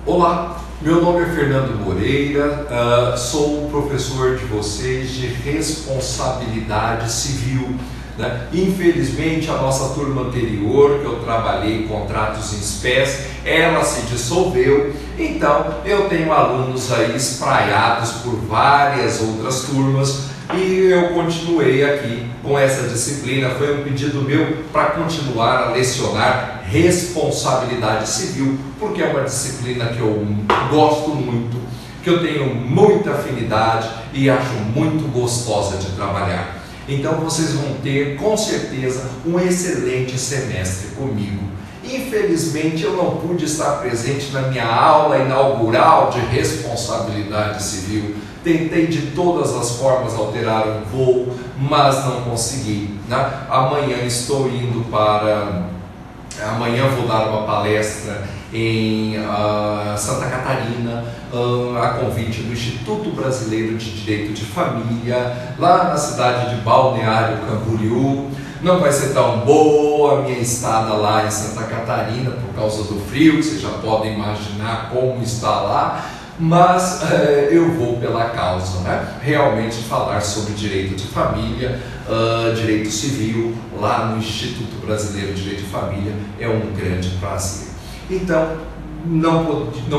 Olá, meu nome é Fernando Moreira, sou professor de vocês de responsabilidade civil, né? Infelizmente a nossa turma anterior, que eu trabalhei contratos em espécie, ela se dissolveu, então eu tenho alunos aí espraiados por várias outras turmas e eu continuei aqui com essa disciplina. Foi um pedido meu para continuar a lecionar responsabilidade civil, porque é uma disciplina que eu gosto muito, que eu tenho muita afinidade e acho muito gostosa de trabalhar. Então vocês vão ter com certeza um excelente semestre comigo. Infelizmente eu não pude estar presente na minha aula inaugural de responsabilidade civil. Tentei de todas as formas alterar o voo, mas não consegui, né? Amanhã vou dar uma palestra em Santa Catarina, a convite do Instituto Brasileiro de Direito de Família, lá na cidade de Balneário Camboriú. Não vai ser tão boa a minha estada lá em Santa Catarina por causa do frio, que vocês já podem imaginar como está lá, mas eu vou pela causa, né? Realmente falar sobre direito de família, direito civil, lá no Instituto Brasileiro de Direito de Família, é um grande prazer. Então, não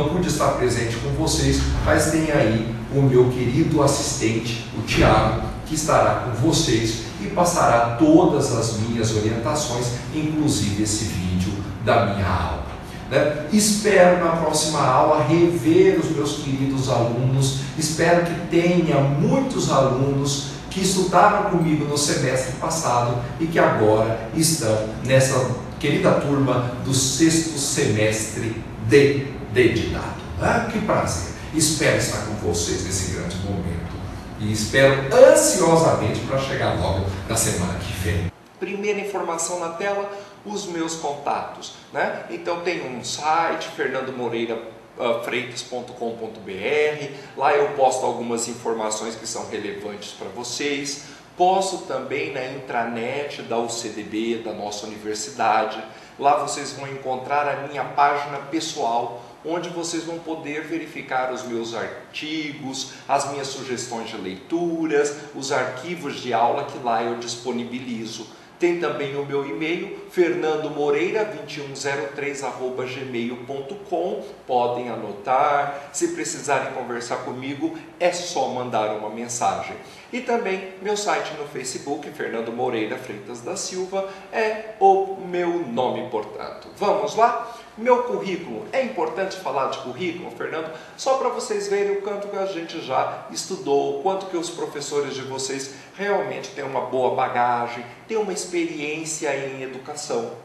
pude estar presente com vocês, mas tem aí o meu querido assistente, o Tiago, que estará com vocês e passará todas as minhas orientações, inclusive esse vídeo da minha aula, né? Espero na próxima aula rever os meus queridos alunos, espero que tenha muitos alunos que estudaram comigo no semestre passado e que agora estão nessa querida turma do sexto semestre de dedilhado. Que prazer! Espero estar com vocês nesse grande momento e espero ansiosamente para chegar logo na semana que vem. Primeira informação na tela, os meus contatos, né? Então tem um site, fernandomoreirafreitas.com.br, lá eu posto algumas informações que são relevantes para vocês. Posto também na intranet da UCDB, da nossa universidade. Lá vocês vão encontrar a minha página pessoal, onde vocês vão poder verificar os meus artigos, as minhas sugestões de leituras, os arquivos de aula que lá eu disponibilizo. Tem também o meu e-mail, fernandomoreira2103@gmail.com. Podem anotar. Se precisarem conversar comigo, é só mandar uma mensagem. E também meu site no Facebook, Fernando Moreira Freitas da Silva, é o meu nome, portanto. Vamos lá? Meu currículo. É importante falar de currículo, Fernando? Só para vocês verem o quanto que a gente já estudou, o quanto que os professores de vocês realmente têm uma boa bagagem, têm uma experiência em educação.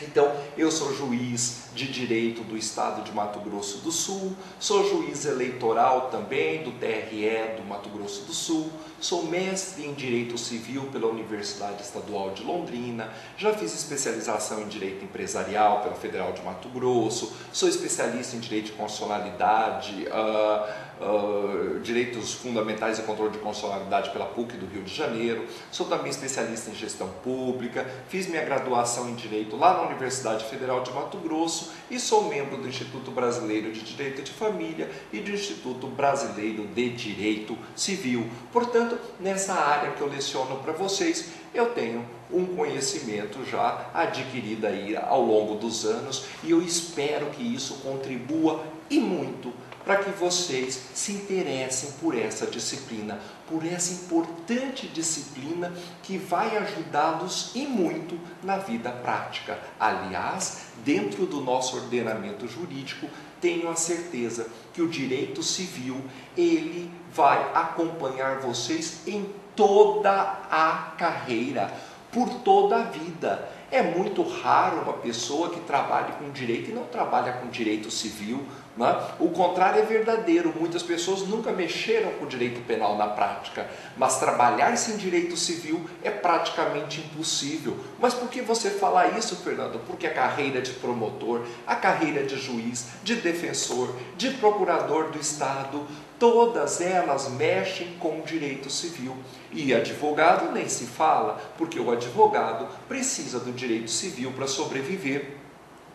Então, eu sou juiz de direito do estado de Mato Grosso do Sul, sou juiz eleitoral também do TRE do Mato Grosso do Sul, sou mestre em direito civil pela Universidade Estadual de Londrina, já fiz especialização em direito empresarial pela Federal de Mato Grosso, sou especialista em direito de constitucionalidade, direitos fundamentais e controle de constitucionalidade pela PUC do Rio de Janeiro, sou também especialista em gestão pública, fiz minha graduação em direito lá na Universidade Federal de Mato Grosso e sou membro do Instituto Brasileiro de Direito de Família e do Instituto Brasileiro de Direito Civil. Portanto, nessa área que eu leciono para vocês, eu tenho um conhecimento já adquirido aí ao longo dos anos e eu espero que isso contribua e muito para que vocês se interessem por essa disciplina, por essa importante disciplina que vai ajudá-los e muito na vida prática. Aliás, dentro do nosso ordenamento jurídico, tenho a certeza que o direito civil, ele vai acompanhar vocês em toda a carreira, por toda a vida. É muito raro uma pessoa que trabalhe com direito e não trabalha com direito civil, né? O contrário é verdadeiro, muitas pessoas nunca mexeram com direito penal na prática, mas trabalhar sem direito civil é praticamente impossível. Mas por que você fala isso, Fernando? Porque a carreira de promotor, a carreira de juiz, de defensor, de procurador do Estado, todas elas mexem com o direito civil. E advogado nem se fala, porque o advogado precisa do direito civil para sobreviver.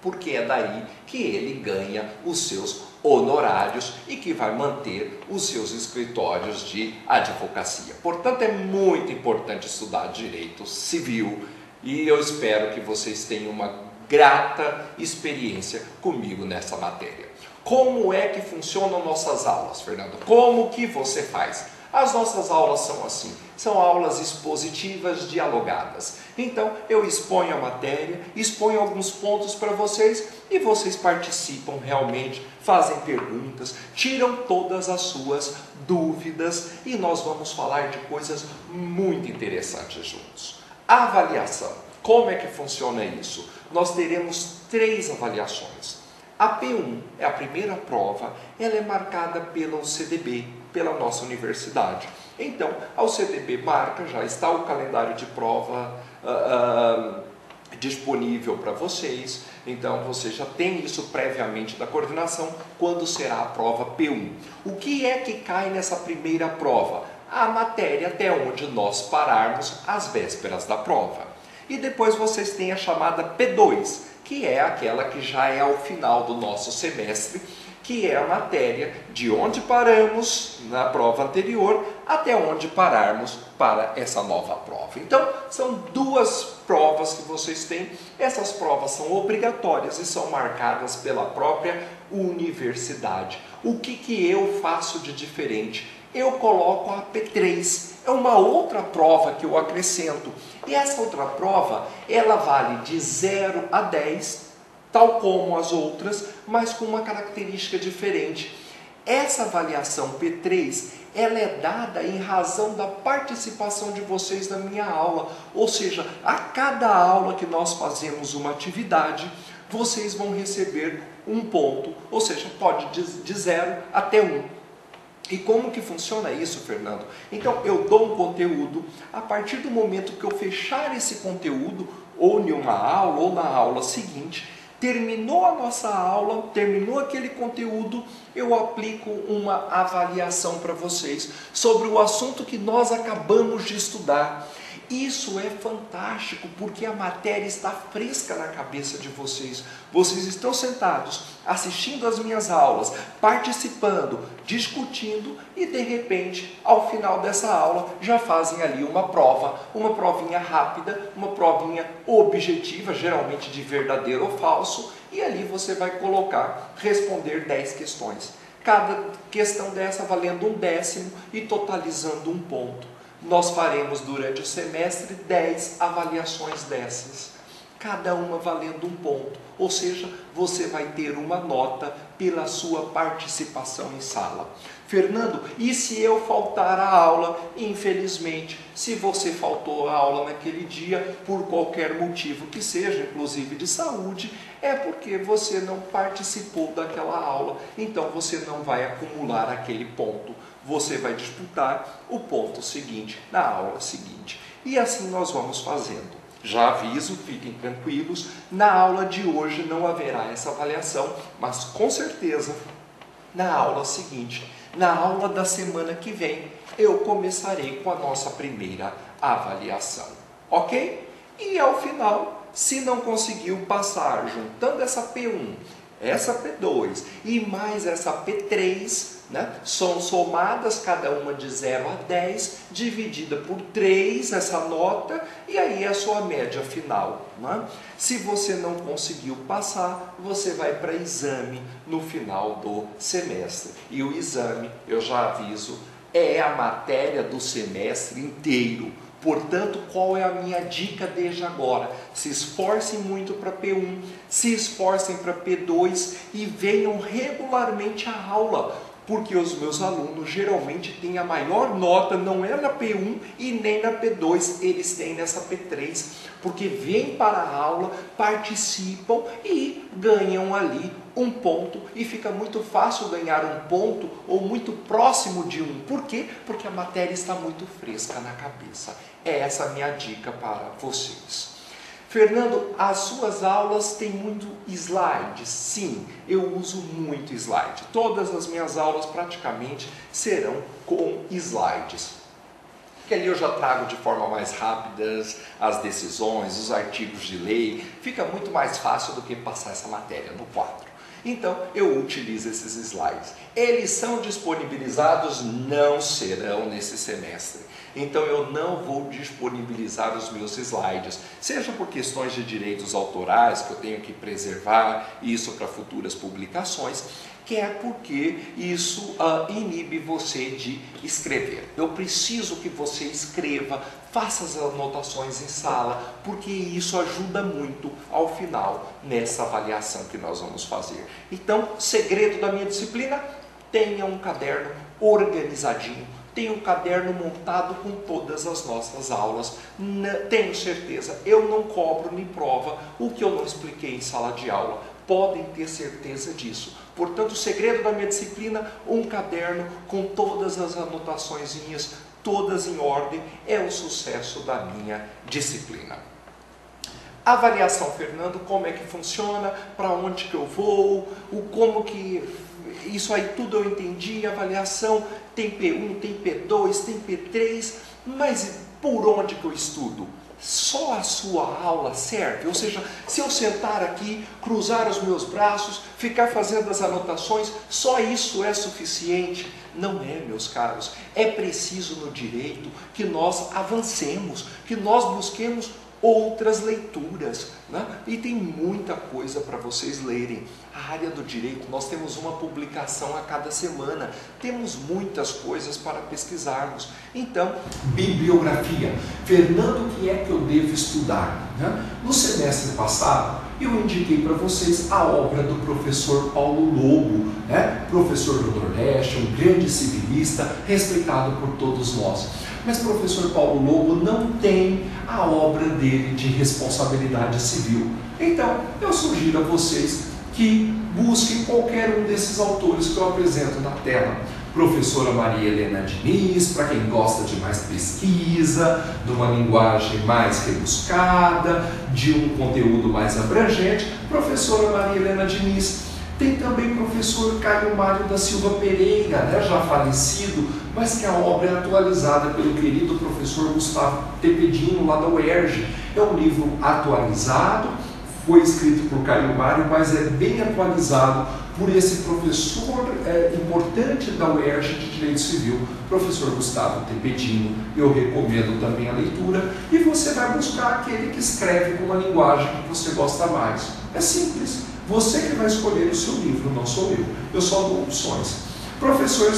porque é daí que ele ganha os seus honorários e que vai manter os seus escritórios de advocacia. Portanto, é muito importante estudar direito civil e eu espero que vocês tenham uma grata experiência comigo nessa matéria. Como é que funcionam nossas aulas, Fernando? Como que você faz? As nossas aulas são assim, são aulas expositivas dialogadas. Então, eu exponho a matéria, exponho alguns pontos para vocês e vocês participam realmente, fazem perguntas, tiram todas as suas dúvidas e nós vamos falar de coisas muito interessantes juntos. Avaliação. Como é que funciona isso? Nós teremos 3 avaliações. A P1 é a primeira prova, ela é marcada pelo CDB, pela nossa universidade. Então, ao CDB marca, já está o calendário de prova disponível para vocês. Então, você já tem isso previamente da coordenação, quando será a prova P1. O que é que cai nessa primeira prova? A matéria até onde nós pararmos às vésperas da prova. E depois vocês têm a chamada P2, que é aquela que já é ao final do nosso semestre, que é a matéria de onde paramos na prova anterior até onde pararmos para essa nova prova. Então, são 2 provas que vocês têm. Essas provas são obrigatórias e são marcadas pela própria universidade. O que eu faço de diferente? Eu coloco a P3, é uma outra prova que eu acrescento. E essa outra prova, ela vale de 0 a 10, tal como as outras, mas com uma característica diferente. Essa avaliação P3, ela é dada em razão da participação de vocês na minha aula. Ou seja, a cada aula que nós fazemos uma atividade, vocês vão receber um ponto, ou seja, pode de 0 até 1. E como que funciona isso, Fernando? Então, eu dou um conteúdo, a partir do momento que eu fechar esse conteúdo, ou em uma aula, ou na aula seguinte, terminou a nossa aula, terminou aquele conteúdo, eu aplico uma avaliação para vocês sobre o assunto que nós acabamos de estudar. Isso é fantástico, porque a matéria está fresca na cabeça de vocês. Vocês estão sentados, assistindo às minhas aulas, participando, discutindo e, de repente, ao final dessa aula, já fazem ali uma prova, uma provinha rápida, uma provinha objetiva, geralmente de verdadeiro ou falso, e ali você vai colocar, responder 10 questões. Cada questão dessa valendo 1/10 e totalizando 1 ponto. Nós faremos durante o semestre 10 avaliações dessas, cada uma valendo 1 ponto, ou seja, você vai ter uma nota pela sua participação em sala. Fernando, e se eu faltar a aula? Infelizmente, se você faltou a aula naquele dia, por qualquer motivo que seja, inclusive de saúde, é porque você não participou daquela aula, então você não vai acumular aquele ponto. Você vai disputar o ponto seguinte na aula seguinte. E assim nós vamos fazendo. Já aviso, fiquem tranquilos, na aula de hoje não haverá essa avaliação, mas com certeza na aula seguinte, na aula da semana que vem, eu começarei com a nossa primeira avaliação. Ok? E ao final, se não conseguiu passar juntando essa P1, essa P2 e mais essa P3, são somadas cada uma de 0 a 10, dividida por 3 essa nota, e aí é a sua média final. Se você não conseguiu passar, você vai para exame no final do semestre. E o exame, eu já aviso, é a matéria do semestre inteiro. Portanto, qual é a minha dica desde agora? Se esforcem muito para P1, se esforcem para P2 e venham regularmente à aula, porque os meus alunos geralmente têm a maior nota, não é na P1 e nem na P2, eles têm nessa P3, porque vêm para a aula, participam e ganham ali 1 ponto, e fica muito fácil ganhar 1 ponto ou muito próximo de 1. Por quê? Porque a matéria está muito fresca na cabeça. É essa a minha dica para vocês. Fernando, as suas aulas têm muito slide? Sim, eu uso muito slide. Todas as minhas aulas praticamente serão com slides. que ali eu já trago de forma mais rápida as decisões, os artigos de lei, fica muito mais fácil do que passar essa matéria no quadro. Então, eu utilizo esses slides. Eles são disponibilizados? Não serão nesse semestre. Então, eu não vou disponibilizar os meus slides, seja por questões de direitos autorais, que eu tenho que preservar isso para futuras publicações, quer porque isso inibe você de escrever. Eu preciso que você escreva, faça as anotações em sala, porque isso ajuda muito ao final nessa avaliação que nós vamos fazer. Então, segredo da minha disciplina, tenha um caderno organizadinho, tenha um caderno montado com todas as nossas aulas. Tenho certeza, eu não cobro nem prova o que eu não expliquei em sala de aula. Podem ter certeza disso. Portanto, o segredo da minha disciplina, um caderno com todas as anotaçõezinhas, todas em ordem, é o sucesso da minha disciplina. Avaliação, Fernando, como é que funciona, para onde que eu vou, como que... Isso aí tudo eu entendi, avaliação, tem P1, tem P2, tem P3, mas por onde que eu estudo? Só a sua aula serve? Ou seja, se eu sentar aqui, cruzar os meus braços, ficar fazendo as anotações, só isso é suficiente? Não é, meus caros. É preciso no direito que nós avancemos, que nós busquemos outras leituras, né? E tem muita coisa para vocês lerem. A área do direito, nós temos uma publicação a cada semana, temos muitas coisas para pesquisarmos. Então, bibliografia. Fernando, o que é que eu devo estudar? Né? No semestre passado, eu indiquei para vocês a obra do professor Paulo Lobo, né? Professor do Nordeste, um grande civilista, respeitado por todos nós. Mas o professor Paulo Lobo não tem a obra dele de responsabilidade civil. Então, eu sugiro a vocês que busquem qualquer um desses autores que eu apresento na tela. Professora Maria Helena Diniz, para quem gosta de mais pesquisa, de uma linguagem mais rebuscada, de um conteúdo mais abrangente. Professora Maria Helena Diniz. Tem também o professor Caio Mário da Silva Pereira, né, já falecido, mas que a obra é atualizada pelo querido professor Gustavo Tepedino, lá da UERJ. É um livro atualizado, foi escrito por Caio Mário, mas é bem atualizado por esse professor importante da UERJ de Direito Civil, professor Gustavo Tepedino. Eu recomendo também a leitura e você vai buscar aquele que escreve com uma linguagem que você gosta mais. É simples. Você que vai escolher o seu livro, não sou eu. Eu só dou opções. Professor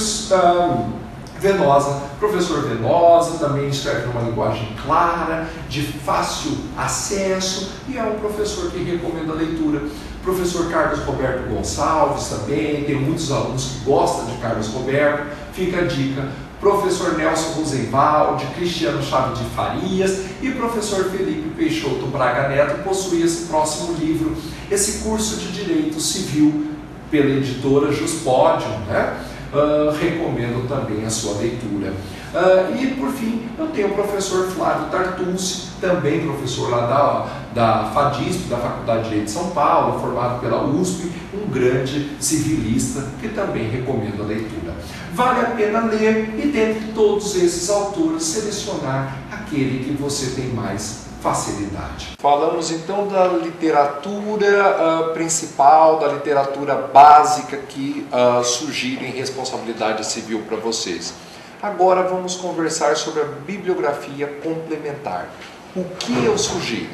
Venosa também escreve numa linguagem clara, de fácil acesso, e é um professor que recomenda a leitura. Professor Carlos Roberto Gonçalves também, tem muitos alunos que gostam de Carlos Roberto, fica a dica. Professor Nelson Rosenwald, Cristiano Chaves de Farias e professor Felipe Peixoto Braga Neto possui esse próximo livro, esse curso de Direito Civil pela editora Juspodium, né? Recomendo também a sua leitura. E por fim, eu tenho o professor Flávio Tartucci, também professor lá da FADISP, da Faculdade de Direito de São Paulo, formado pela USP, um grande civilista que também recomendo a leitura. Vale a pena ler e, dentre todos esses autores, selecionar aquele que você tem mais facilidade. Falamos então da literatura principal, da literatura básica que sugiro em responsabilidade civil para vocês. Agora vamos conversar sobre a bibliografia complementar. O que eu sugiro?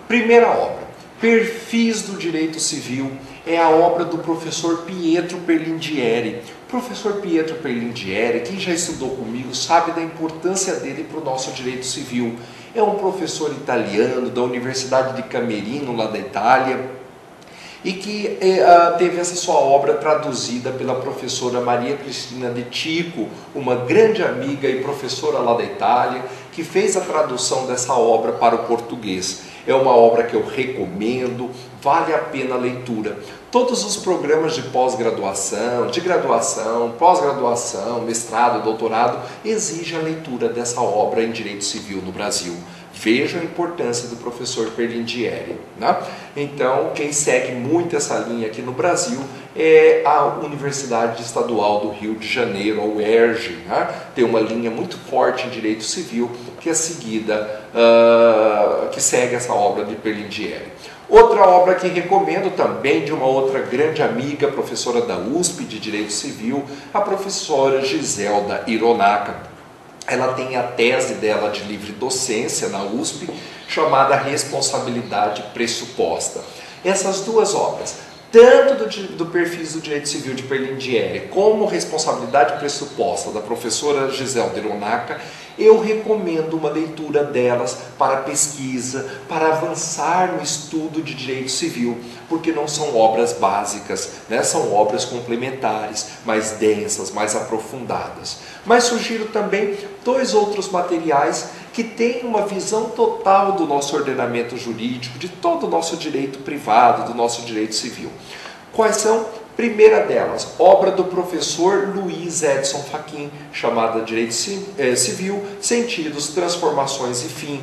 Primeira obra, Perfis do Direito Civil, é a obra do professor Pietro Perlindieri. O professor Pietro Perlindieri, quem já estudou comigo, sabe da importância dele para o nosso direito civil. É um professor italiano da Universidade de Camerino, lá da Itália, e que teve essa sua obra traduzida pela professora Maria Cristina de Tico, uma grande amiga e professora lá da Itália, que fez a tradução dessa obra para o português. É uma obra que eu recomendo, vale a pena a leitura. Todos os programas de pós-graduação, de graduação, pós-graduação, mestrado, doutorado, exigem a leitura dessa obra em Direito Civil no Brasil. Vejam a importância do professor Perlindieri, né? Então, quem segue muito essa linha aqui no Brasil é a Universidade Estadual do Rio de Janeiro, a UERJ, né? Tem uma linha muito forte em direito civil que é seguida, que segue essa obra de Perlindieri. Outra obra que recomendo também de uma outra grande amiga, professora da USP de Direito Civil, a professora Giselda Hironaka. Ela tem a tese dela de livre docência na USP, chamada Responsabilidade Pressuposta. Essas duas obras, tanto do Perfis do Direito Civil de Perlindieri, como Responsabilidade Pressuposta, da professora Giselda Hironaka, eu recomendo uma leitura delas para pesquisa, para avançar no estudo de direito civil, porque não são obras básicas, né? São obras complementares, mais densas, mais aprofundadas. Mas sugiro também dois outros materiais que têm uma visão total do nosso ordenamento jurídico, de todo o nosso direito privado, do nosso direito civil. Quais são? Primeira delas, obra do professor Luiz Edson Fachin, chamada Direito Civil, Sentidos, Transformações e Fim.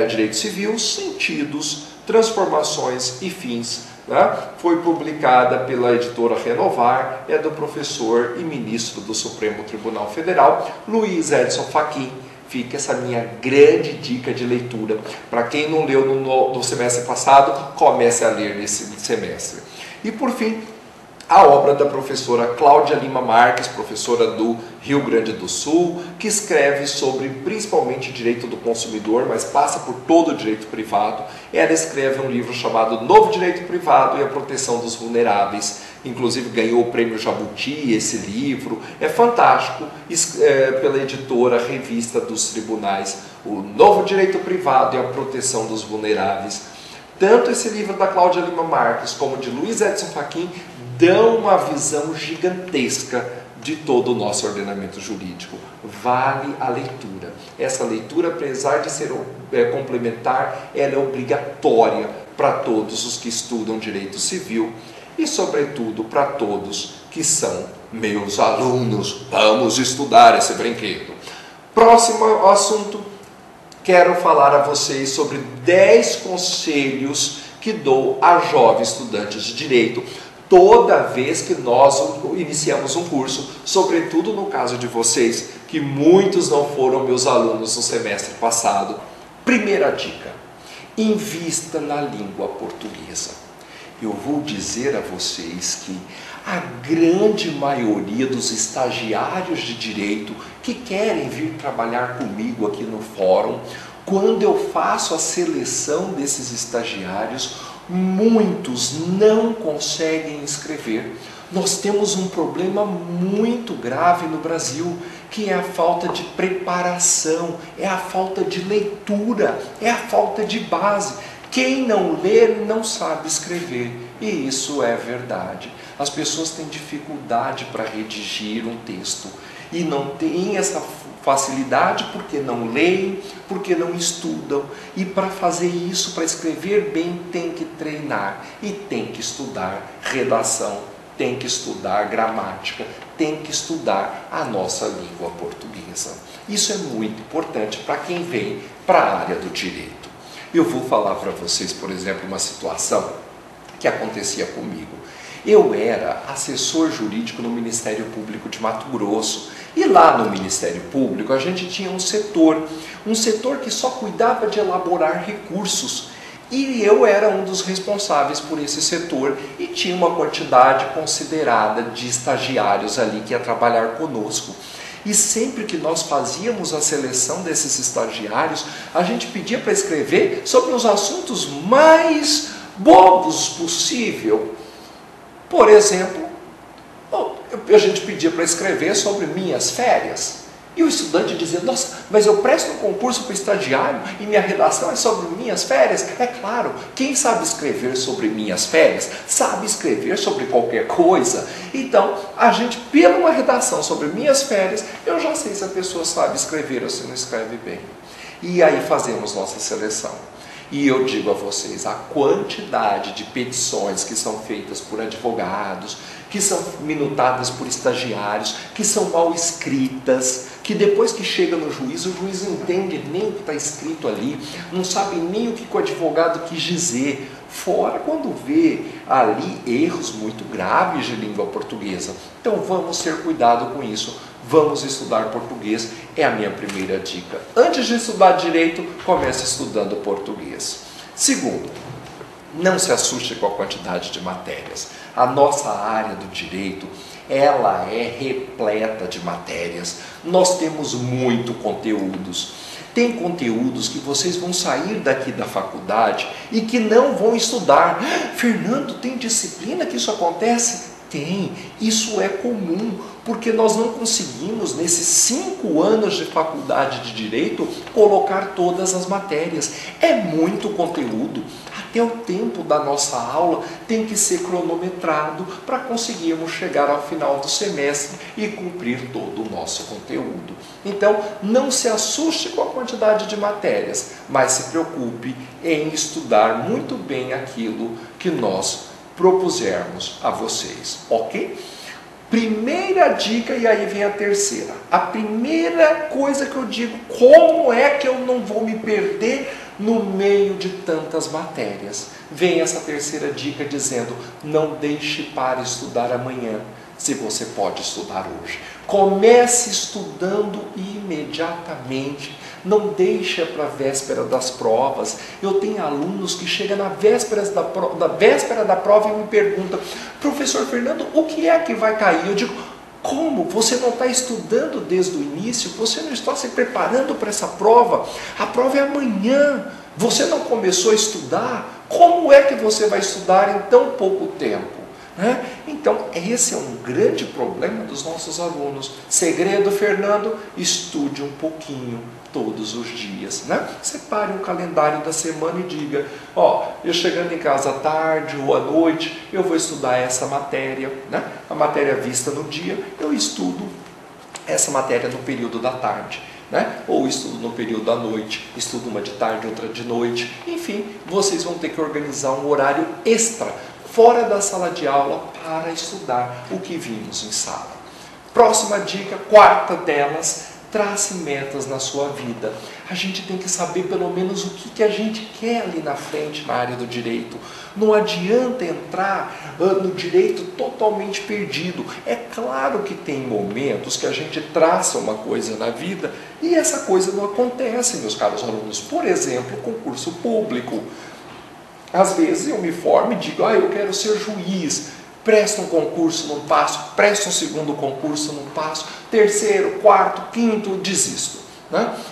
Direito Civil, Sentidos, Transformações e Fins. Né? Foi publicada pela editora Renovar, é do professor e ministro do Supremo Tribunal Federal, Luiz Edson Fachin. Fica essa minha grande dica de leitura. Para quem não leu no semestre passado, comece a ler nesse semestre. E por fim, a obra da professora Cláudia Lima Marques, professora do Rio Grande do Sul, que escreve sobre principalmente direito do consumidor, mas passa por todo o direito privado. Ela escreve um livro chamado Novo Direito Privado e a Proteção dos Vulneráveis. Inclusive ganhou o prêmio Jabuti esse livro. É fantástico, pela editora Revista dos Tribunais. O Novo Direito Privado e a Proteção dos Vulneráveis. Tanto esse livro da Cláudia Lima Marques como de Luiz Edson Fachin dão uma visão gigantesca de todo o nosso ordenamento jurídico. Vale a leitura. Essa leitura, apesar de ser complementar, ela é obrigatória para todos os que estudam direito civil e, sobretudo, para todos que são meus alunos. Vamos estudar esse brinquedo. Próximo assunto, quero falar a vocês sobre 10 conselhos que dou a jovens estudantes de direito toda vez que nós iniciamos um curso, sobretudo no caso de vocês, que muitos não foram meus alunos no semestre passado. Primeira dica, invista na língua portuguesa. Eu vou dizer a vocês que a grande maioria dos estagiários de direito que querem vir trabalhar comigo aqui no fórum, quando eu faço a seleção desses estagiários, muitos não conseguem escrever. Nós temos um problema muito grave no Brasil, que é a falta de preparação, é a falta de leitura, é a falta de base. Quem não lê não sabe escrever, e isso é verdade. As pessoas têm dificuldade para redigir um texto e não têm essa facilidade porque não leem, porque não estudam. E para fazer isso, para escrever bem, tem que treinar e tem que estudar redação, tem que estudar gramática, tem que estudar a nossa língua portuguesa. Isso é muito importante para quem vem para a área do direito. Eu vou falar para vocês, por exemplo, uma situação que acontecia comigo. Eu era assessor jurídico no Ministério Público de Mato Grosso. E lá no Ministério Público a gente tinha um setor que só cuidava de elaborar recursos. E eu era um dos responsáveis por esse setor e tinha uma quantidade considerada de estagiários ali que ia trabalhar conosco. E sempre que nós fazíamos a seleção desses estagiários, a gente pedia para escrever sobre os assuntos mais bobos possível. Por exemplo, a gente pedia para escrever sobre minhas férias. E o estudante dizia, nossa, mas eu presto um concurso para estagiário e minha redação é sobre minhas férias? É claro, quem sabe escrever sobre minhas férias, sabe escrever sobre qualquer coisa. Então, a gente, pela uma redação sobre minhas férias, eu já sei se a pessoa sabe escrever ou se não escreve bem. E aí fazemos nossa seleção. E eu digo a vocês, a quantidade de petições que são feitas por advogados, que são minutadas por estagiários, que são mal escritas, que depois que chega no juiz, o juiz não entende nem o que está escrito ali, não sabe nem o que o advogado quis dizer. Fora quando vê ali erros muito graves de língua portuguesa. Então vamos ter cuidado com isso, vamos estudar português, é a minha primeira dica. Antes de estudar direito, comece estudando português. Segundo, não se assuste com a quantidade de matérias. A nossa área do direito, ela é repleta de matérias. Nós temos muito conteúdos. Tem conteúdos que vocês vão sair daqui da faculdade e que não vão estudar. Fernando, tem disciplina que isso acontece? Tem, isso é comum, porque nós não conseguimos, nesses 5 anos de faculdade de Direito, colocar todas as matérias. É muito conteúdo, até o tempo da nossa aula tem que ser cronometrado para conseguirmos chegar ao final do semestre e cumprir todo o nosso conteúdo. Então, não se assuste com a quantidade de matérias, mas se preocupe em estudar muito bem aquilo que nós propusermos a vocês, ok? Primeira dica, e aí vem a terceira. A primeira coisa que eu digo, como é que eu não vou me perder no meio de tantas matérias? Vem essa terceira dica dizendo, não deixe para estudar amanhã, se você pode estudar hoje. Comece estudando imediatamente. Não deixe para a véspera das provas. Eu tenho alunos que chegam na véspera da prova e me perguntam, professor Fernando, o que é que vai cair? Eu digo, como? Você não está estudando desde o início? Você não está se preparando para essa prova? A prova é amanhã. Você não começou a estudar? Como é que você vai estudar em tão pouco tempo? Então, esse é um grande problema dos nossos alunos. Segredo, Fernando, estude um pouquinho todos os dias. Separe um calendário da semana e diga, eu chegando em casa à tarde ou à noite, eu vou estudar essa matéria. A matéria vista no dia, eu estudo essa matéria no período da tarde. Ou estudo no período da noite, estudo uma de tarde, outra de noite. Enfim, vocês vão ter que organizar um horário extra fora da sala de aula para estudar o que vimos em sala. Próxima dica, quarta delas, trace metas na sua vida. A gente tem que saber pelo menos o que a gente quer ali na frente na área do direito. Não adianta entrar no direito totalmente perdido. É claro que tem momentos que a gente traça uma coisa na vida e essa coisa não acontece, meus caros alunos. Por exemplo, concurso público. Às vezes eu me formo e digo, eu quero ser juiz, presto um concurso, não passo, presto um segundo concurso, não passo, terceiro, quarto, quinto, desisto.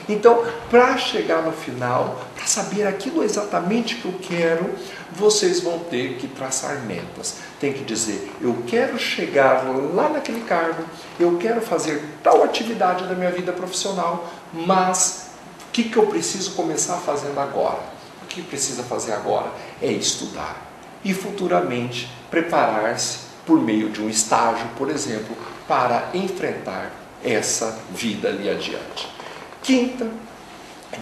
Então, para chegar no final, para saber aquilo exatamente que eu quero, vocês vão ter que traçar metas. Tem que dizer, eu quero chegar lá naquele cargo, eu quero fazer tal atividade da minha vida profissional, mas o que eu preciso começar fazendo agora? O que precisa fazer agora é estudar e futuramente preparar-se por meio de um estágio, por exemplo, para enfrentar essa vida ali adiante. Quinta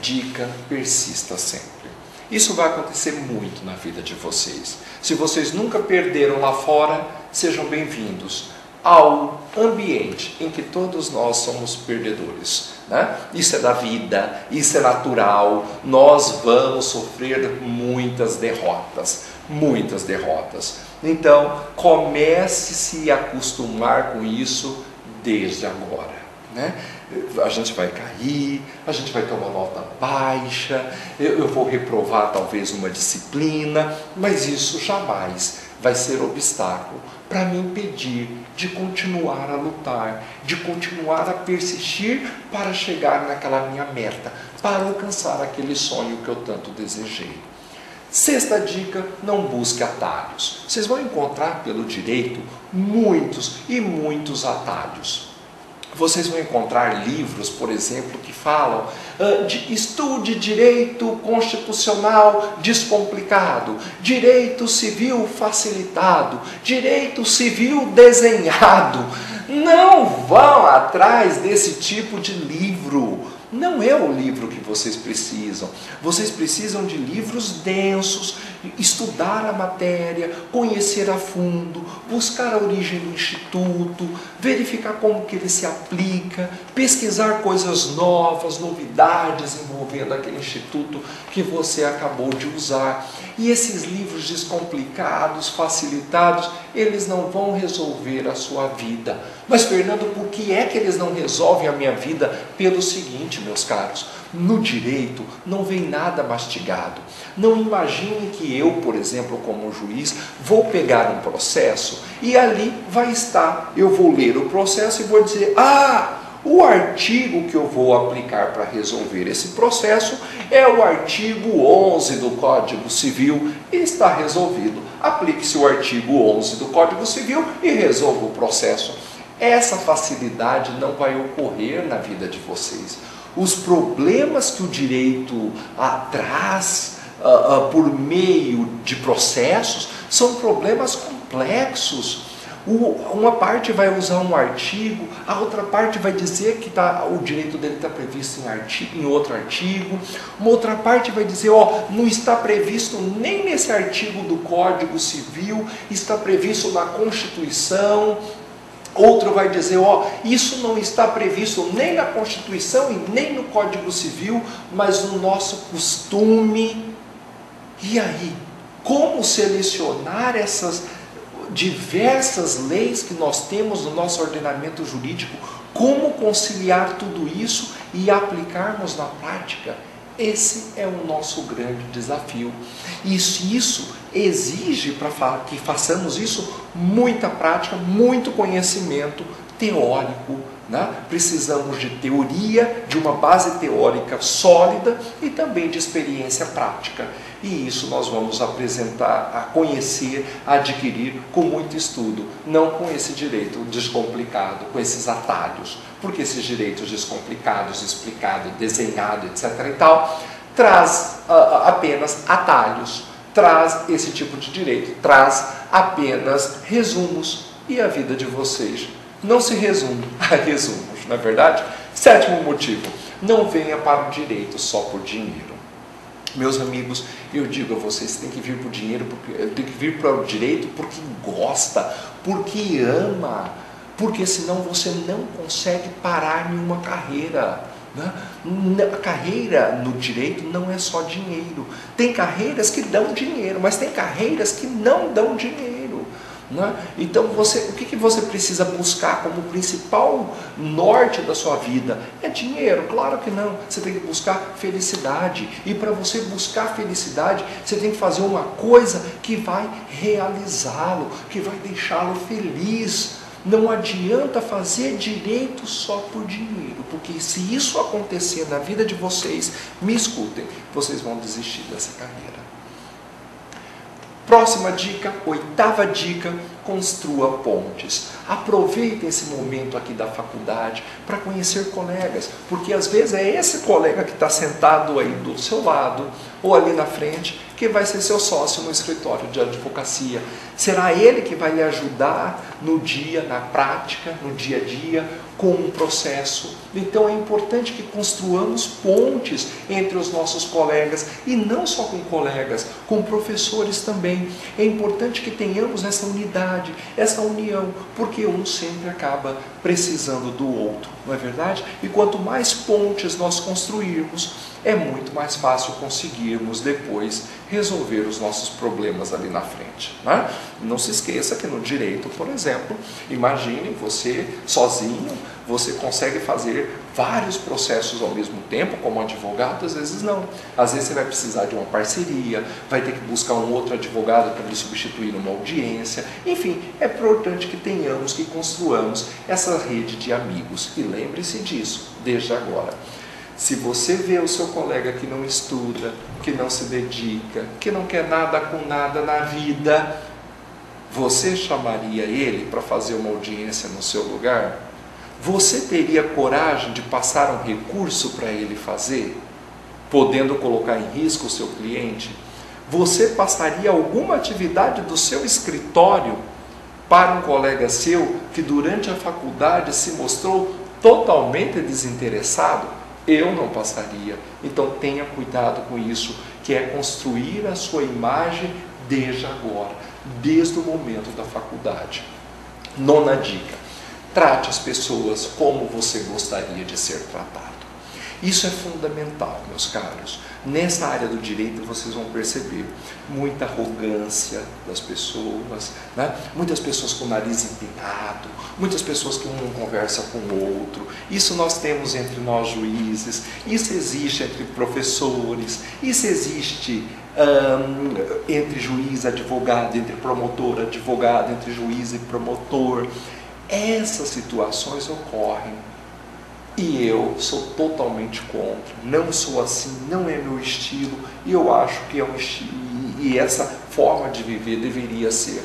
dica, persista sempre. Isso vai acontecer muito na vida de vocês. Se vocês nunca perderam lá fora, sejam bem-vindos ao ambiente em que todos nós somos perdedores. Isso é da vida, isso é natural, nós vamos sofrer muitas derrotas. Então, comece a se acostumar com isso desde agora. A gente vai cair, a gente vai ter uma nota baixa, eu vou reprovar talvez uma disciplina, mas isso jamais vai ser obstáculo para me impedir de continuar a lutar, de continuar a persistir para chegar naquela minha meta, para alcançar aquele sonho que eu tanto desejei. Sexta dica, não busque atalhos. Vocês vão encontrar pelo direito muitos e muitos atalhos. Vocês vão encontrar livros, por exemplo, que falam de estude direito constitucional descomplicado, direito civil facilitado, direito civil desenhado. Não vão atrás desse tipo de livro. Não é o livro que vocês precisam. Vocês precisam de livros densos, estudar a matéria, conhecer a fundo, buscar a origem do instituto, verificar como que ele se aplica, pesquisar coisas novas, novidades envolvendo aquele instituto que você acabou de usar. E esses livros descomplicados, facilitados, eles não vão resolver a sua vida. Mas, Fernando, por que é que eles não resolvem a minha vida? Pelo seguinte, meus caros, no direito não vem nada mastigado. Não imagine que eu, por exemplo, como juiz, vou pegar um processo e ali vai estar, eu vou ler o processo e vou dizer, o artigo que eu vou aplicar para resolver esse processo é o artigo 11 do Código Civil e está resolvido. Aplique-se o artigo 11 do Código Civil e resolva o processo. Essa facilidade não vai ocorrer na vida de vocês. Os problemas que o direito traz por meio de processos são problemas complexos. Uma parte vai usar um artigo, a outra parte vai dizer que o direito dele está previsto em outro artigo, uma outra parte vai dizer, não está previsto nem nesse artigo do Código Civil, está previsto na Constituição. Outro vai dizer, isso não está previsto nem na Constituição e nem no Código Civil, mas no nosso costume. E aí, como selecionar essas diversas leis que nós temos no nosso ordenamento jurídico? Como conciliar tudo isso e aplicarmos na prática? Esse é o nosso grande desafio. Isso exige, para que façamos isso, muita prática, muito conhecimento teórico, né? Precisamos de teoria, de uma base teórica sólida e também de experiência prática. E isso nós vamos apresentar, a conhecer, a adquirir com muito estudo, não com esse direito descomplicado, com esses atalhos, porque esses direitos descomplicados, explicado, desenhado, etc. e tal, traz apenas atalhos, traz esse tipo de direito, traz apenas resumos, e a vida de vocês não se resume a resumos, não é verdade? Sétimo motivo, não venha para o direito só por dinheiro. Meus amigos, eu digo a vocês, tem que vir para o dinheiro, tem que vir para o direito porque gosta, porque ama, porque senão você não consegue parar em uma carreira. Né? A carreira no direito não é só dinheiro. Tem carreiras que dão dinheiro, mas tem carreiras que não dão dinheiro. Né? Então, o que você precisa buscar como principal norte da sua vida? É dinheiro? Claro que não. Você tem que buscar felicidade. E para você buscar felicidade, você tem que fazer uma coisa que vai realizá-lo, que vai deixá-lo feliz. Não adianta fazer direito só por dinheiro, porque se isso acontecer na vida de vocês, me escutem, vocês vão desistir dessa carreira. Próxima dica, oitava dica, construa pontes. Aproveitem esse momento aqui da faculdade para conhecer colegas, porque às vezes é esse colega que está sentado aí do seu lado ou ali na frente que vai ser seu sócio no escritório de advocacia. Será ele que vai lhe ajudar no dia, na prática, no dia a dia, com um processo. Então é importante que construamos pontes entre os nossos colegas, e não só com colegas, com professores também. É importante que tenhamos essa unidade, essa união, porque um sempre acaba precisando do outro, não é verdade? E quanto mais pontes nós construirmos, é muito mais fácil conseguirmos depois resolver os nossos problemas ali na frente. Né? Não se esqueça que no direito, por exemplo, imagine você sozinho, você consegue fazer vários processos ao mesmo tempo, como advogado, às vezes não. Às vezes você vai precisar de uma parceria, vai ter que buscar um outro advogado para lhe substituir numa audiência. Enfim, é importante que tenhamos, que construamos essa rede de amigos. E lembre-se disso, desde agora. Se você vê o seu colega que não estuda, que não se dedica, que não quer nada com nada na vida, você chamaria ele para fazer uma audiência no seu lugar? Você teria coragem de passar um recurso para ele fazer, podendo colocar em risco o seu cliente? Você passaria alguma atividade do seu escritório para um colega seu que durante a faculdade se mostrou totalmente desinteressado? Eu não passaria. Então tenha cuidado com isso. que é construir a sua imagem desde agora, desde o momento da faculdade. Nona dica: trate as pessoas como você gostaria de ser tratado. Isso é fundamental, meus caros. Nessa área do direito vocês vão perceber muita arrogância das pessoas, né? Muitas pessoas com o nariz empinado, muitas pessoas que um não conversa com o outro. Isso nós temos entre nós juízes, isso existe entre professores, isso existe entre juiz e advogado, entre promotor e advogado, entre juiz e promotor. Essas situações ocorrem. E eu sou totalmente contra, não sou assim, não é meu estilo, e eu acho que é um estilo, e essa forma de viver deveria ser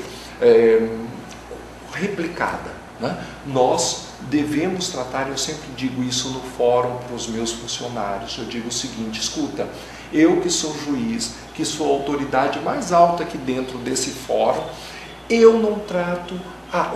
replicada, né? Nós devemos tratar, eu sempre digo isso no fórum para os meus funcionários, eu digo o seguinte: escuta, eu que sou juiz, que sou a autoridade mais alta aqui dentro desse fórum, eu não trato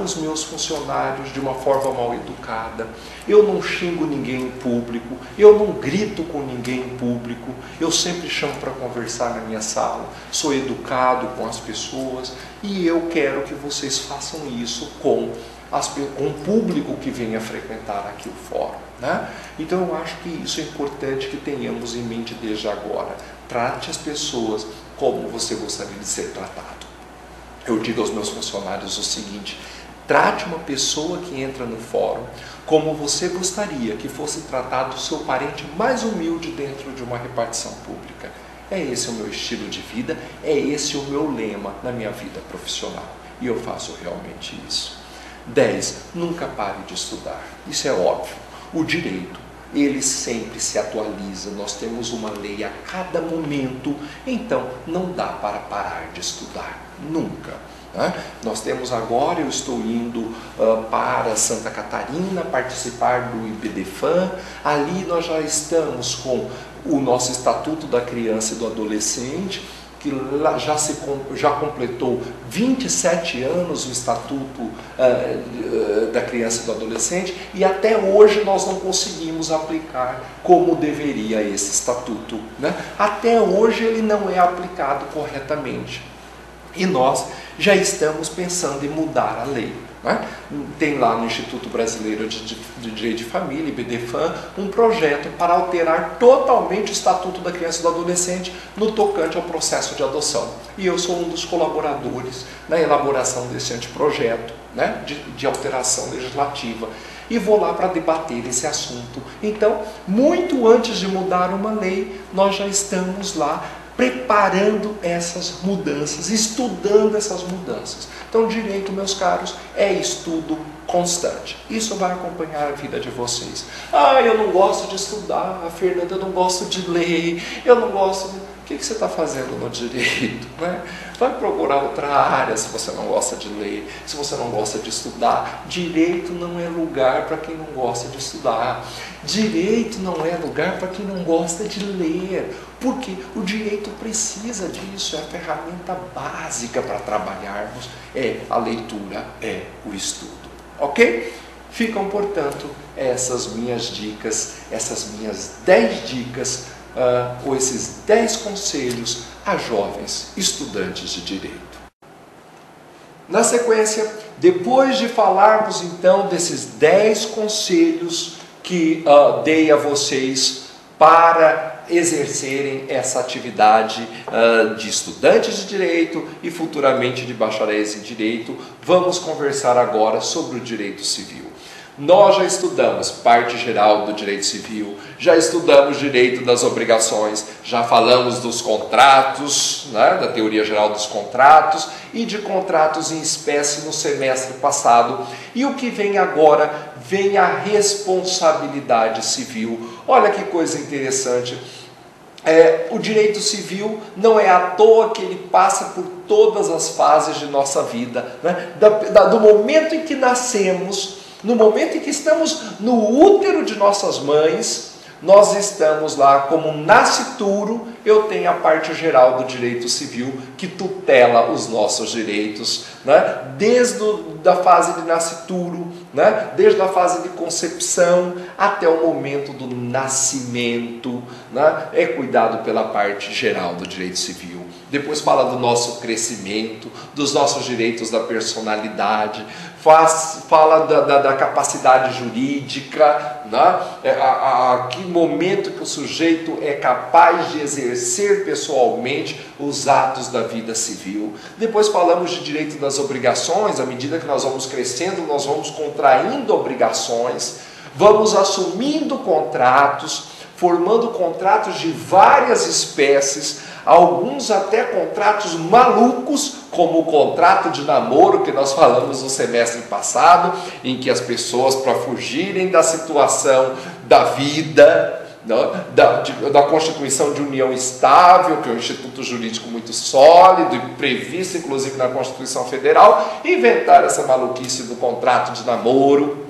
os meus funcionários de uma forma mal educada, eu não xingo ninguém em público, eu não grito com ninguém em público, eu sempre chamo para conversar na minha sala, sou educado com as pessoas e eu quero que vocês façam isso com o público que venha frequentar aqui o fórum, né? Então eu acho que isso é importante que tenhamos em mente desde agora. Trate as pessoas como você gostaria de ser tratado. Eu digo aos meus funcionários o seguinte: trate uma pessoa que entra no fórum como você gostaria que fosse tratado o seu parente mais humilde dentro de uma repartição pública. É esse o meu estilo de vida, é esse o meu lema na minha vida profissional. E eu faço realmente isso. 10. Nunca pare de estudar. Isso é óbvio. O direito, ele sempre se atualiza, nós temos uma lei a cada momento, então não dá para parar de estudar, nunca. Né? Nós temos agora, eu estou indo para Santa Catarina participar do IBDFAN, ali nós já estamos com o nosso Estatuto da Criança e do Adolescente, que já completou 27 anos o Estatuto da Criança e do Adolescente, e até hoje nós não conseguimos aplicar como deveria esse Estatuto, né? Até hoje ele não é aplicado corretamente. E nós já estamos pensando em mudar a lei, né? Tem lá no Instituto Brasileiro de Direito de Família, IBDFAN, um projeto para alterar totalmente o Estatuto da Criança e do Adolescente no tocante ao processo de adoção. E eu sou um dos colaboradores na elaboração desse anteprojeto, né, de alteração legislativa. E vou lá para debater esse assunto. Então, muito antes de mudar uma lei, nós já estamos lá preparando essas mudanças, estudando essas mudanças. Então, direito, meus caros, é estudo constante. Isso vai acompanhar a vida de vocês. Eu não gosto de estudar, Fernanda, eu não gosto de ler, eu não gosto de... O que você está fazendo no direito? Né? Vai procurar outra área se você não gosta de ler, se você não gosta de estudar. Direito não é lugar para quem não gosta de estudar. Direito não é lugar para quem não gosta de ler. Porque o direito precisa disso, é a ferramenta básica para trabalharmos, é a leitura, é o estudo. Ok? Ficam, portanto, essas minhas dicas, essas minhas 10 dicas, ou esses 10 conselhos a jovens estudantes de direito. Na sequência, depois de falarmos então desses 10 conselhos que dei a vocês para exercerem essa atividade de estudantes de direito e futuramente de bacharéis em direito, vamos conversar agora sobre o direito civil. Nós já estudamos parte geral do direito civil, já estudamos direito das obrigações, já falamos dos contratos, né, da teoria geral dos contratos e de contratos em espécie no semestre passado. E o que vem agora? Vem a responsabilidade civil. Olha que coisa interessante. O direito civil não é à toa que ele passa por todas as fases de nossa vida, né? Do momento em que nascemos, no momento em que estamos no útero de nossas mães, nós estamos lá como nascituro. Eu tenho a parte geral do direito civil que tutela os nossos direitos, né? Desde da fase de nascituro, né? Desde a fase de concepção até o momento do nascimento, né? É cuidado pela parte geral do direito civil. Depois fala do nosso crescimento, dos nossos direitos da personalidade, fala da capacidade jurídica, né? Que momento que o sujeito é capaz de exercer pessoalmente os atos da vida civil. Depois falamos de direito das obrigações. À medida que nós vamos crescendo, nós vamos contraindo obrigações, vamos assumindo contratos, formando contratos de várias espécies, alguns até contratos malucos, como o contrato de namoro que nós falamos no semestre passado, em que as pessoas, para fugirem da situação da vida, da constituição de união estável, que é um instituto jurídico muito sólido e previsto inclusive na Constituição Federal, inventaram essa maluquice do contrato de namoro,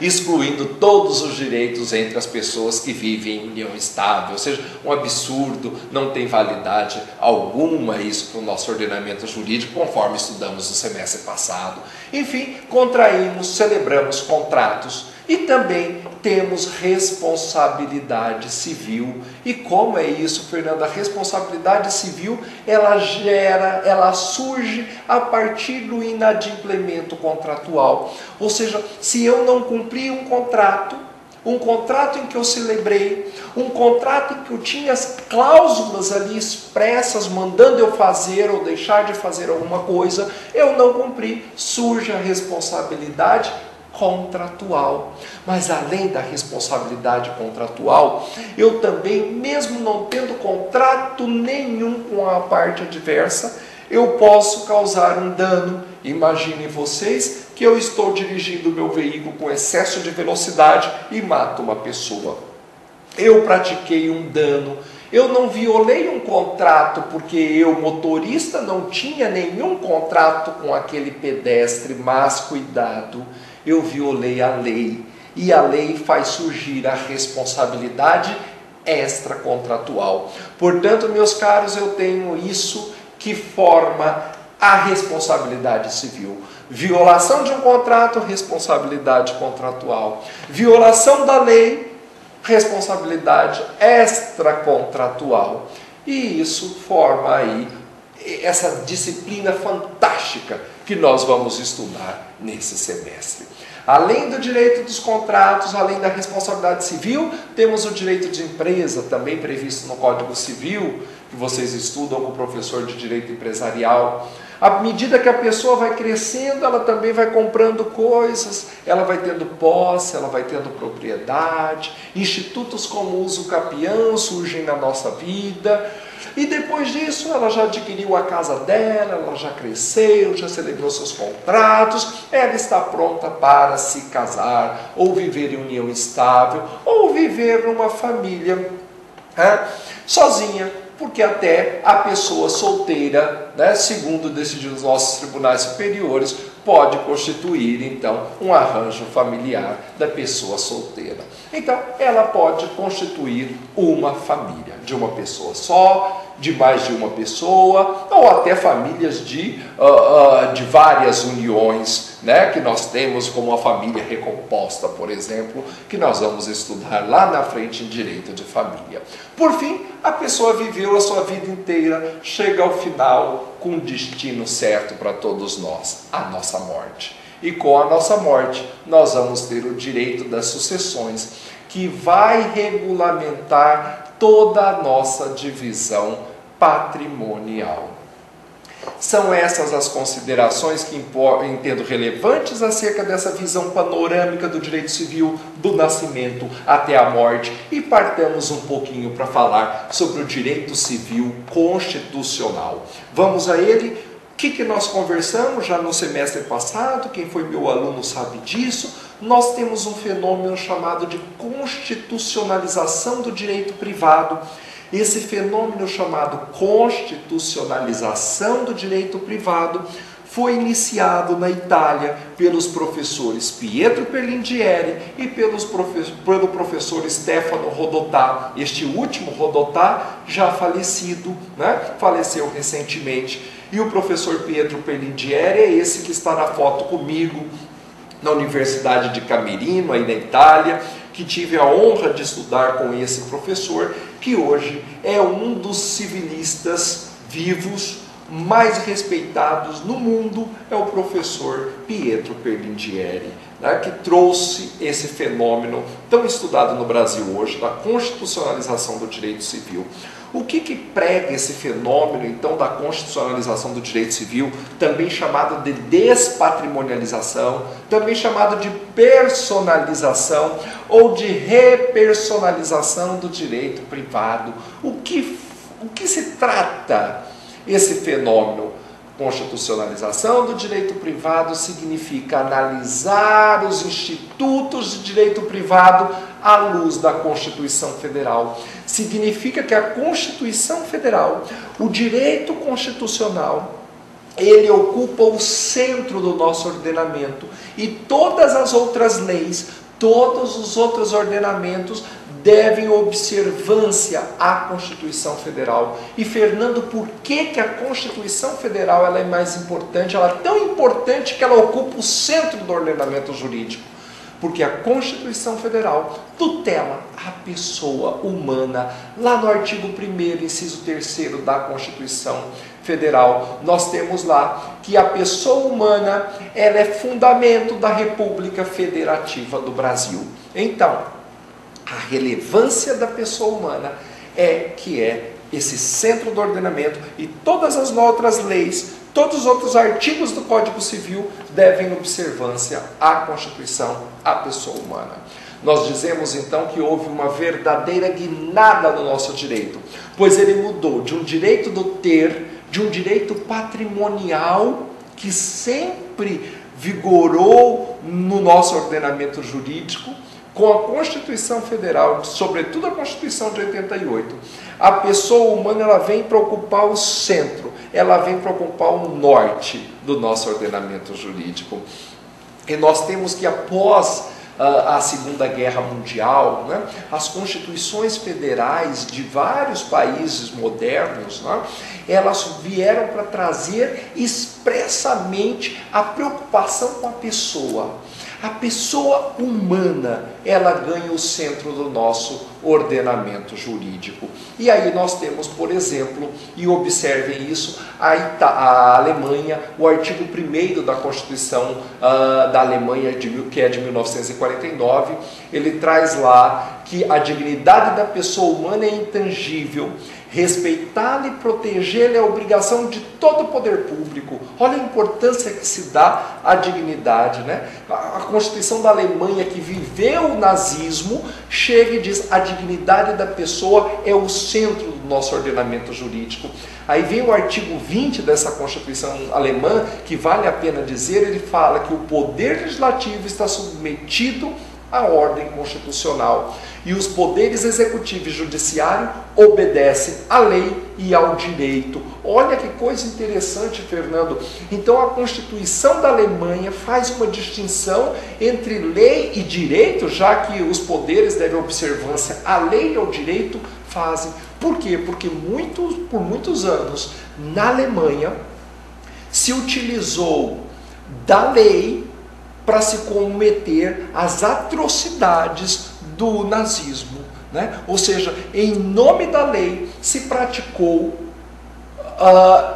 excluindo todos os direitos entre as pessoas que vivem em união estável, ou seja, um absurdo, não tem validade alguma isso para o nosso ordenamento jurídico, conforme estudamos no semestre passado. Enfim, contraímos, celebramos contratos e também temos responsabilidade civil. E como é isso, Fernanda? A responsabilidade civil, ela surge a partir do inadimplemento contratual. Ou seja, se eu não cumprir um contrato em que eu celebrei, um contrato em que eu tinha as cláusulas ali expressas, mandando eu fazer ou deixar de fazer alguma coisa, eu não cumpri, surge a responsabilidade contratual. Mas além da responsabilidade contratual, eu também, mesmo não tendo contrato nenhum com a parte adversa, eu posso causar um dano. Imaginem vocês que eu estou dirigindo o meu veículo com excesso de velocidade e mato uma pessoa. Eu pratiquei um dano. Eu não violei um contrato porque eu, motorista, não tinha nenhum contrato com aquele pedestre, mas cuidado, eu violei a lei, e a lei faz surgir a responsabilidade extracontratual. Portanto, meus caros, eu tenho isso que forma a responsabilidade civil. Violação de um contrato, responsabilidade contratual. Violação da lei, responsabilidade extracontratual. E isso forma aí essa disciplina fantástica que nós vamos estudar nesse semestre. Além do direito dos contratos, além da responsabilidade civil, temos o direito de empresa, também previsto no Código Civil, que vocês estudam com o professor de direito empresarial. À medida que a pessoa vai crescendo, ela também vai comprando coisas, ela vai tendo posse, ela vai tendo propriedade, institutos como o uso capião surgem na nossa vida, e depois disso ela já adquiriu a casa dela, ela já cresceu, já celebrou seus contratos, ela está pronta para se casar, ou viver em união estável, ou viver numa família sozinha, porque até a pessoa solteira, segundo decidiu os nossos tribunais superiores, pode constituir, então, um arranjo familiar da pessoa solteira. Então, ela pode constituir uma família, de uma pessoa só, de mais de uma pessoa, ou até famílias de várias uniões, que nós temos, como a família recomposta, por exemplo, que nós vamos estudar lá na frente em direito de família. Por fim, a pessoa viveu a sua vida inteira, chega ao final com um destino certo para todos nós, a nossa morte. E com a nossa morte, nós vamos ter o direito das sucessões, que vai regulamentar toda a nossa divisão patrimonial. São essas as considerações que entendo relevantes acerca dessa visão panorâmica do direito civil, do nascimento até a morte, e partamos um pouquinho para falar sobre o direito civil constitucional. Vamos a ele. O que nós conversamos já no semestre passado? Quem foi meu aluno sabe disso. Nós temos um fenômeno chamado de constitucionalização do direito privado. Esse fenômeno chamado constitucionalização do direito privado foi iniciado na Itália pelos professores Pietro Perlingieri e pelo professor Stefano Rodotà. Este último, Rodotà, já falecido, faleceu recentemente. E o professor Pietro Perlindieri é esse que está na foto comigo, na Universidade de Camerino, aí na Itália, que tive a honra de estudar com esse professor, que hoje é um dos civilistas vivos mais respeitados no mundo, é o professor Pietro Perlindieri, né, que trouxe esse fenômeno tão estudado no Brasil hoje, da constitucionalização do direito civil. O que prega esse fenômeno, então, da constitucionalização do direito civil, também chamado de despatrimonialização, também chamado de personalização ou de repersonalização do direito privado? O que se trata esse fenômeno? Constitucionalização do direito privado significa analisar os institutos de direito privado à luz da Constituição Federal. Significa que a Constituição Federal, o direito constitucional, ele ocupa o centro do nosso ordenamento e todas as outras leis, todos os outros ordenamentos devem observância à Constituição Federal. E Fernando, por que a Constituição Federal ela é mais importante? Ela é tão importante que ela ocupa o centro do ordenamento jurídico. Porque a Constituição Federal tutela a pessoa humana. Lá no artigo 1º, inciso 3º da Constituição Federal, nós temos lá que a pessoa humana ela é fundamento da República Federativa do Brasil. Então, a relevância da pessoa humana é esse centro do ordenamento e todas as outras leis, todos os outros artigos do Código Civil devem observância à Constituição, à pessoa humana. Nós dizemos então que houve uma verdadeira guinada no nosso direito, pois ele mudou de um direito do ter, de um direito patrimonial que sempre vigorou no nosso ordenamento jurídico, com a Constituição Federal, sobretudo a Constituição de 88, a pessoa humana ela vem para ocupar o centro, ela vem para ocupar o norte do nosso ordenamento jurídico. E nós temos que, após a Segunda Guerra Mundial, né, as constituições federais de vários países modernos, né, elas vieram para trazer expressamente a preocupação com a pessoa. A pessoa humana, ela ganha o centro do nosso ordenamento jurídico. E aí nós temos, por exemplo, e observem isso, a Alemanha, o artigo 1º da Constituição da Alemanha, que é de 1949, ele traz lá que a dignidade da pessoa humana é intangível, respeitá-la e protegê-la é a obrigação de todo o poder público. Olha a importância que se dá à dignidade, né? A Constituição da Alemanha, que viveu o nazismo, chega e diz a dignidade da pessoa é o centro do nosso ordenamento jurídico. Aí vem o artigo 20 dessa Constituição alemã, que vale a pena dizer, ele fala que o poder legislativo está submetido à ordem constitucional. E os poderes executivo e judiciário obedecem à lei e ao direito. Olha que coisa interessante, Fernando. Então a Constituição da Alemanha faz uma distinção entre lei e direito, já que os poderes devem observância à lei e ao direito, fazem. Por quê? Porque por muitos anos, na Alemanha, se utilizou da lei para se cometer as atrocidades do nazismo, né? Ou seja, em nome da lei se praticou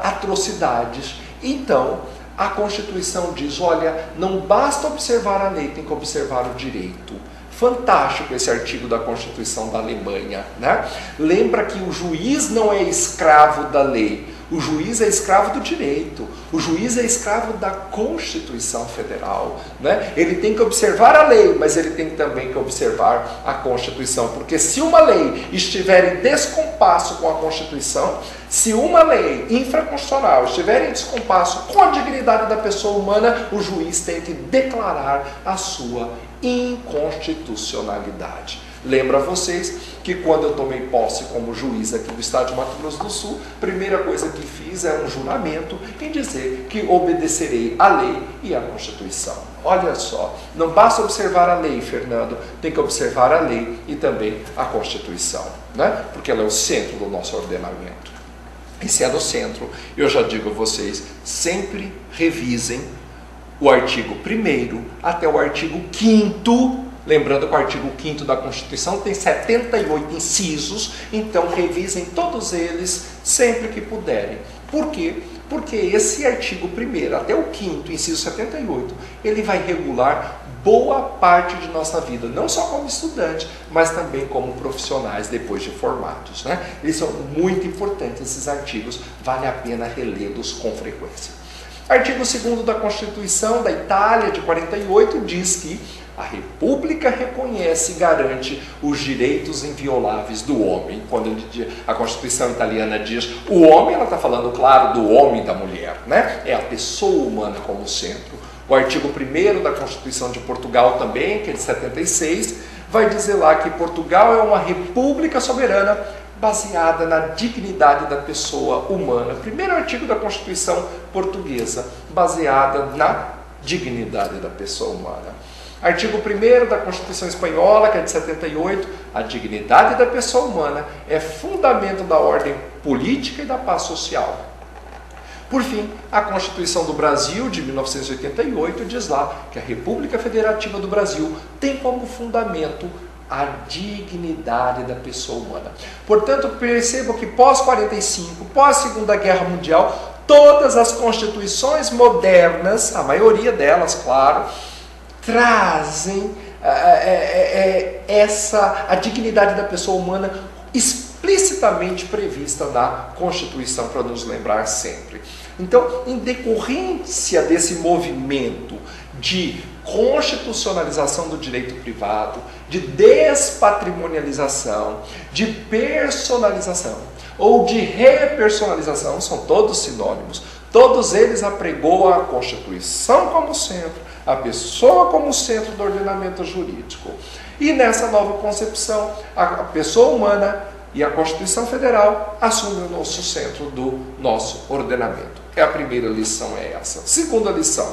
atrocidades. Então, a Constituição diz, olha, não basta observar a lei, tem que observar o direito. Fantástico esse artigo da Constituição da Alemanha, né? Lembra que o juiz não é escravo da lei, o juiz é escravo do direito, o juiz é escravo da Constituição Federal, né? Ele tem que observar a lei, mas ele tem também que observar a Constituição, porque se uma lei estiver em descompasso com a Constituição, se uma lei infraconstitucional estiver em descompasso com a dignidade da pessoa humana, o juiz tem que declarar a sua inconstitucionalidade. Lembro a vocês que quando eu tomei posse como juiz aqui do estado de Mato Grosso do Sul, a primeira coisa que fiz é um juramento em dizer que obedecerei à lei e à Constituição. Olha só, não basta observar a lei, Fernando, tem que observar a lei e também a Constituição, né? Porque ela é o centro do nosso ordenamento. Esse é no centro. Eu já digo a vocês, sempre revisem o artigo 1º até o artigo 5º. Lembrando que o artigo 5º da Constituição tem 78 incisos, então revisem todos eles sempre que puderem. Por quê? Porque esse artigo 1º até o 5º, inciso 78, ele vai regular boa parte de nossa vida, não só como estudante, mas também como profissionais depois de formados, né? Eles são muito importantes, esses artigos, vale a pena relê-los com frequência. Artigo 2º da Constituição da Itália, de 48, diz que a República reconhece e garante os direitos invioláveis do homem. Quando a Constituição italiana diz o homem, ela está falando, claro, do homem e da mulher, né? É a pessoa humana como centro. O artigo 1º da Constituição de Portugal também, que é de 76, vai dizer lá que Portugal é uma república soberana baseada na dignidade da pessoa humana. Primeiro artigo da Constituição portuguesa, baseada na dignidade da pessoa humana. Artigo 1º da Constituição espanhola, que é de 78, a dignidade da pessoa humana é fundamento da ordem política e da paz social. Por fim, a Constituição do Brasil, de 1988, diz lá que a República Federativa do Brasil tem como fundamento a dignidade da pessoa humana. Portanto, percebam que pós-45, pós-Segunda Guerra Mundial, todas as constituições modernas, a maioria delas, claro, trazem a dignidade da pessoa humana explicitamente prevista na Constituição, para nos lembrar sempre. Então, em decorrência desse movimento de constitucionalização do direito privado, de despatrimonialização, de personalização ou de repersonalização, são todos sinônimos, todos eles apregoam a Constituição como centro, a pessoa como centro do ordenamento jurídico. E nessa nova concepção, a pessoa humana e a Constituição Federal assumem o nosso centro do nosso ordenamento. A primeira lição é essa. Segunda lição: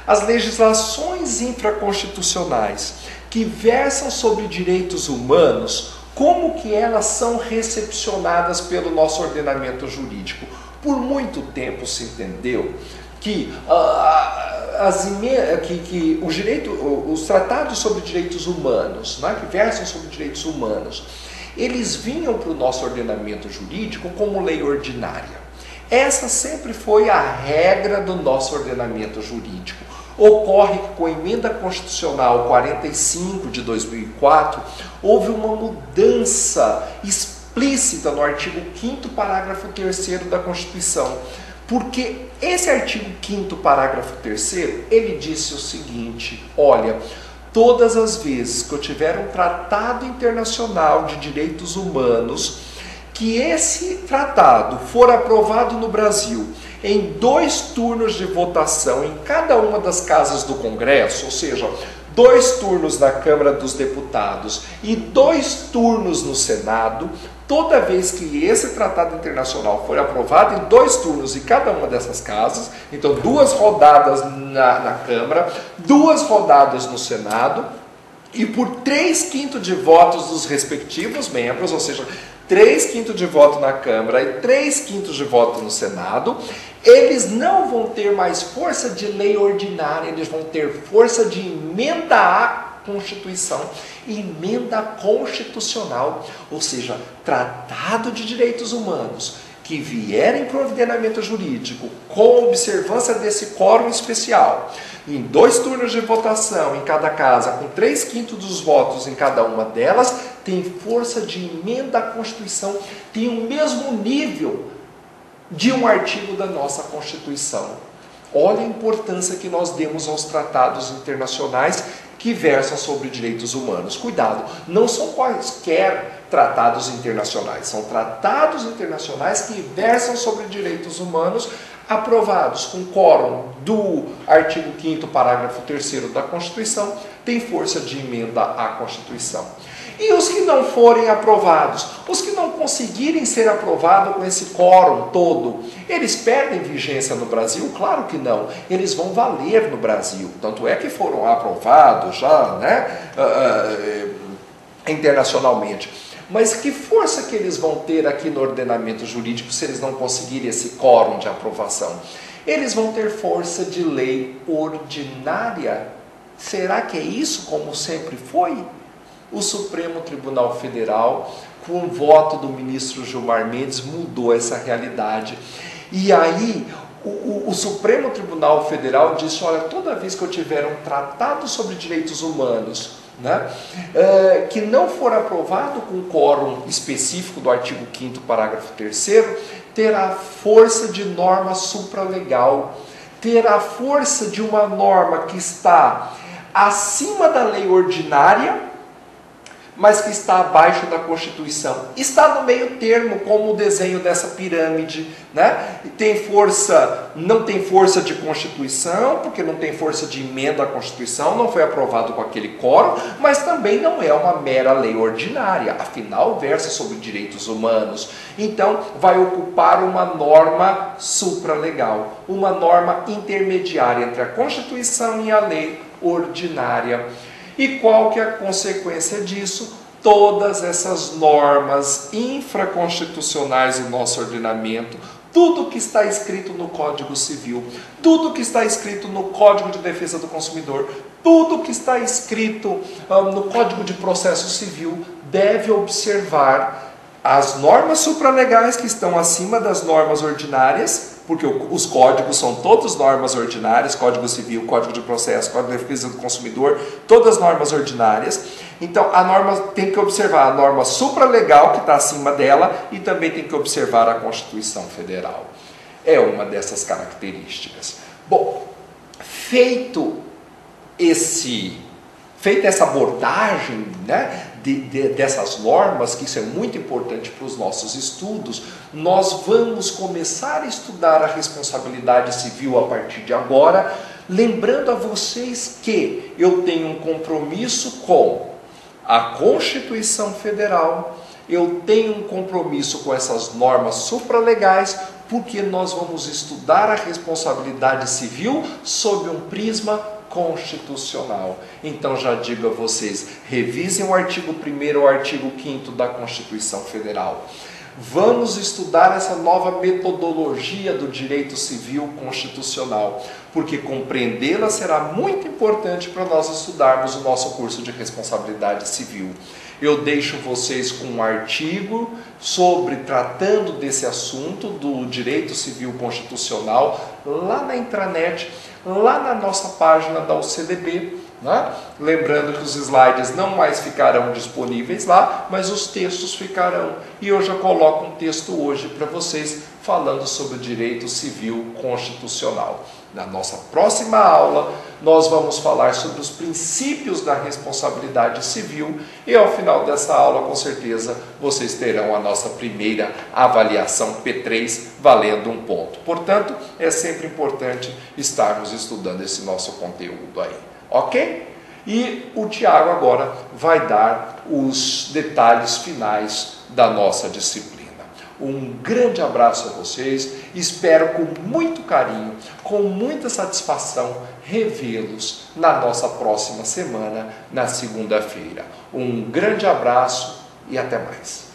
as legislações infraconstitucionais que versam sobre direitos humanos, como que elas são recepcionadas pelo nosso ordenamento jurídico? Por muito tempo se entendeu que os tratados sobre direitos humanos, né, que versam sobre direitos humanos, eles vinham para o nosso ordenamento jurídico como lei ordinária. Essa sempre foi a regra do nosso ordenamento jurídico. Ocorre que com a Emenda Constitucional 45 de 2004, houve uma mudança explícita no artigo 5º, parágrafo 3º da Constituição. Porque esse artigo 5º, parágrafo 3º, ele disse o seguinte: olha, todas as vezes que eu tiver um tratado internacional de direitos humanos, que esse tratado for aprovado no Brasil em 2 turnos de votação em cada uma das casas do Congresso, ou seja, 2 turnos na Câmara dos Deputados e 2 turnos no Senado, toda vez que esse tratado internacional for aprovado em 2 turnos em cada uma dessas casas, então 2 rodadas na Câmara, 2 rodadas no Senado, e por 3/5 de votos dos respectivos membros, ou seja, 3/5 de voto na Câmara e 3/5 de voto no Senado, eles não vão ter mais força de lei ordinária, eles vão ter força de emenda à Constituição, emenda constitucional, ou seja, tratado de direitos humanos que vierem para o ordenamento jurídico com observância desse quórum especial, em 2 turnos de votação em cada casa, com 3/5 dos votos em cada uma delas, tem força de emenda à Constituição, tem o mesmo nível de um artigo da nossa Constituição. Olha a importância que nós demos aos tratados internacionais que versam sobre direitos humanos. Cuidado, não são quaisquer tratados internacionais, são tratados internacionais que versam sobre direitos humanos, aprovados com quórum do artigo 5º, parágrafo 3º da Constituição, tem força de emenda à Constituição. E os que não forem aprovados, os que não conseguirem ser aprovados com esse quórum todo, eles perdem vigência no Brasil? Claro que não, eles vão valer no Brasil. Tanto é que foram aprovados já, né, internacionalmente. Mas que força que eles vão ter aqui no ordenamento jurídico se eles não conseguirem esse quórum de aprovação? Eles vão ter força de lei ordinária. Será que é isso como sempre foi? O Supremo Tribunal Federal, com o voto do ministro Gilmar Mendes, mudou essa realidade. E aí, o Supremo Tribunal Federal disse, olha, toda vez que eu tiver um tratado sobre direitos humanos, né, que não for aprovado com quórum específico do artigo 5º, parágrafo 3º, terá força de norma supralegal, terá força de uma norma que está acima da lei ordinária, mas que está abaixo da Constituição. Está no meio termo, como o desenho dessa pirâmide, né? Tem força, não tem força de Constituição, porque não tem força de emenda à Constituição, não foi aprovado com aquele quórum, mas também não é uma mera lei ordinária, afinal versa sobre direitos humanos. Então, vai ocupar uma norma supralegal, uma norma intermediária entre a Constituição e a lei ordinária. E qual que é a consequência disso? Todas essas normas infraconstitucionais do nosso ordenamento, tudo que está escrito no Código Civil, tudo que está escrito no Código de Defesa do Consumidor, tudo que está escrito no Código de Processo Civil, deve observar as normas supralegais que estão acima das normas ordinárias, porque os códigos são todas normas ordinárias, Código Civil, Código de Processo, Código de Defesa do Consumidor, todas normas ordinárias. Então, a norma tem que observar a norma supralegal que está acima dela e também tem que observar a Constituição Federal. É uma dessas características. Bom, feita essa abordagem, né, dessas normas, que isso é muito importante para os nossos estudos, nós vamos começar a estudar a responsabilidade civil a partir de agora, lembrando a vocês que eu tenho um compromisso com a Constituição Federal, eu tenho um compromisso com essas normas supralegais, porque nós vamos estudar a responsabilidade civil sob um prisma constitucional. Então já digo a vocês, revisem o artigo 1º e o artigo 5º da Constituição Federal. Vamos estudar essa nova metodologia do direito civil constitucional, porque compreendê-la será muito importante para nós estudarmos o nosso curso de responsabilidade civil. Eu deixo vocês com um artigo tratando desse assunto do direito civil constitucional lá na intranet, lá na nossa página da UCDB, né? Lembrando que os slides não mais ficarão disponíveis lá, mas os textos ficarão. E eu já coloco um texto hoje para vocês falando sobre o direito civil constitucional. Na nossa próxima aula, nós vamos falar sobre os princípios da responsabilidade civil e ao final dessa aula, com certeza, vocês terão a nossa primeira avaliação P3 valendo 1 ponto. Portanto, é sempre importante estarmos estudando esse nosso conteúdo aí, ok? E o Tiago agora vai dar os detalhes finais da nossa disciplina. Um grande abraço a vocês, espero com muito carinho, com muita satisfação, revê-los na nossa próxima semana, na segunda-feira. Um grande abraço e até mais.